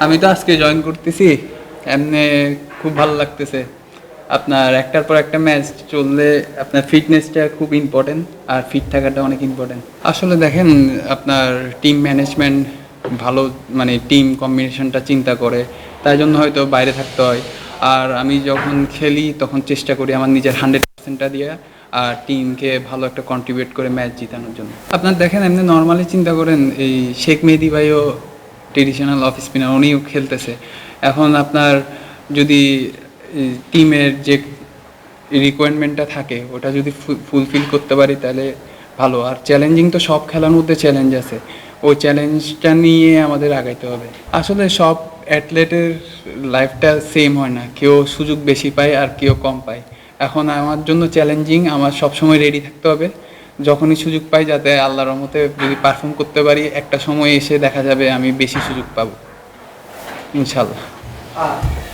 আমি তো আজকে জয়েন করতেছি, এমনি খুব ভালো লাগতেছে। আপনার একটার পর একটা ম্যাচ চললে আপনার ফিটনেসটা খুব ইম্পর্টেন্ট, আর ফিট থাকাটা অনেক ইম্পর্টেন্ট। আসলে দেখেন, আপনার টিম ম্যানেজমেন্ট ভালো, মানে টিম কম্বিনেশনটা চিন্তা করে, তাই জন্য হয়তো বাইরে থাকতে হয়। আর আমি যখন খেলি তখন চেষ্টা করি আমার নিজের 100%টা দিয়ে, আর টিমকে ভালো একটা কন্ট্রিবিউট করে ম্যাচ জিতানোর জন্য। আপনার দেখেন, এমনি নর্মালি চিন্তা করেন, এই শেখ মেহেদী ভাইও ট্রেডিশনাল অফ স্পিনার, উনিও খেলতেছে। এখন আপনার যদি টিমের যে রিকোয়ারমেন্টটা থাকে ওটা যদি ফুলফিল করতে পারি তাহলে ভালো। আর চ্যালেঞ্জিং তো সব খেলার মধ্যে চ্যালেঞ্জ আছে, ওই চ্যালেঞ্জটা নিয়ে আমাদের আগাইতে হবে। আসলে সব অ্যাথলেটের লাইফটা সেম হয় না, কেউ সুযোগ বেশি পায় আর কেউ কম পায়। এখন আমার জন্য চ্যালেঞ্জিং, আমার সবসময় রেডি থাকতে হবে, যখনই সুযোগ পাই যাতে আল্লাহর রহমতে যদি পারফর্ম করতে পারি, একটা সময় এসে দেখা যাবে আমি বেশি সুযোগ পাবো ইনশাল্লাহ।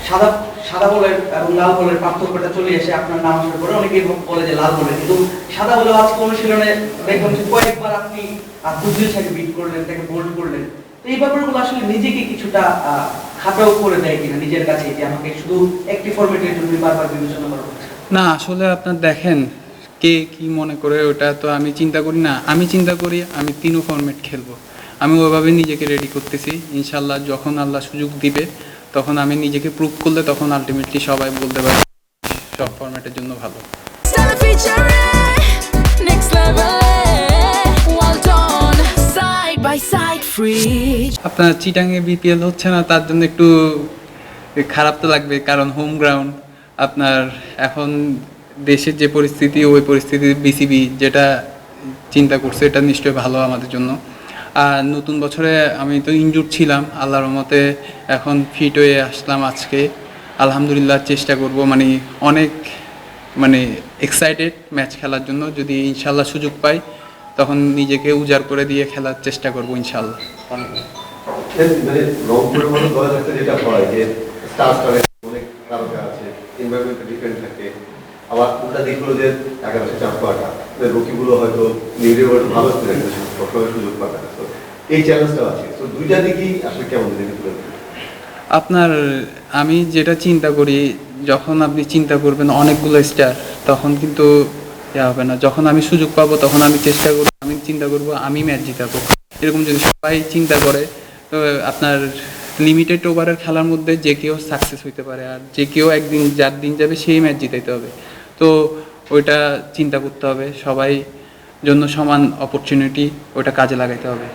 সাদা সাদা বলের এবং লাল বলের পার্থক্যটা চলে এসে আপনার নাম আসার পরে অনেকেই বলে যে লাল বলে, কিন্তু সাদা বলে আজকে অনুশীলনে দেখলাম যে কয়েকবার আপনি বুদ্ধির সাথে বিট করলেন, তাকে বোল্ড করলেন। তো এই ব্যাপারগুলো আসলে নিজেকে কিছুটা খাতাও করে দেয় কিনা নিজের কাছে, যে আমাকে শুধু একটি ফরম্যাটের জন্য বারবার বিবেচনা করা হচ্ছে? না, আসলে আপনার দেখেন, কে কি মনে করে ওটা তো আমি চিন্তা করি না। আমি চিন্তা করি আমি 3 ফরম্যাট খেলবো, আমি ওইভাবে নিজেকে রেডি করতেছি। ইনশাল্লাহ যখন আল্লাহ সুযোগ দিবে তখন আমি নিজেকে প্রুভ করলে তখন আলটিমেটলি সবাই বলতে পারে সব ফরম্যাটের জন্য ভালো। আপনার চিটাঙে বিপিএল হচ্ছে না, তার জন্য একটু খারাপ তো লাগবে, কারণ হোম গ্রাউন্ড। আপনার এখন দেশের যে পরিস্থিতি, ওই পরিস্থিতির বিসিবি যেটা চিন্তা করছে এটা নিশ্চয়ই ভালো আমাদের জন্য। আর নতুন বছরে আমি তো ইনজুর ছিলাম, আল্লাহর রহমতে এখন ফিট হয়ে আসলাম আজকে। আলহামদুলিল্লাহ চেষ্টা করব, অনেক এক্সাইটেড ম্যাচ খেলার জন্য। যদি ইনশাল্লাহ সুযোগ পাই তখন নিজেকে উজাড় করে দিয়ে খেলার চেষ্টা করব ইনশাল্লাহ। যেটা হয় যে অনেক তারকা আছে, এনভায়রনমেন্ট ডিফারেন্ট থাকে, আবার উল্টা দিকগুলো যে একাদশে চাপ পাওয়াটা, রকিগুলো হয়তো নিজের ভালো সবসময় সুযোগ পাবে না। এই চ্যালেঞ্জটা আছে, তো দুইটা দিকই আসলে কেমন দিকে তুলে আপনার আমি যেটা চিন্তা করি, যখন আপনি চিন্তা করবেন অনেকগুলো স্টার, তখন কিন্তু হবে না। যখন আমি সুযোগ পাবো তখন আমি চেষ্টা করবো, আমি চিন্তা করবো আমি ম্যাচ জিতাবো। এরকম যদি সবাই চিন্তা করে তো আপনার লিমিটেড ওভারের খেলার মধ্যে যে কেউ সাকসেস হইতে পারে, আর যে কেউ একদিন যার দিন যাবে সেই ম্যাচ জিতাইতে হবে। তো ওইটা চিন্তা করতে হবে, সবাই জন্য সমান অপরচুনিটি, ওইটা কাজে লাগাইতে হবে।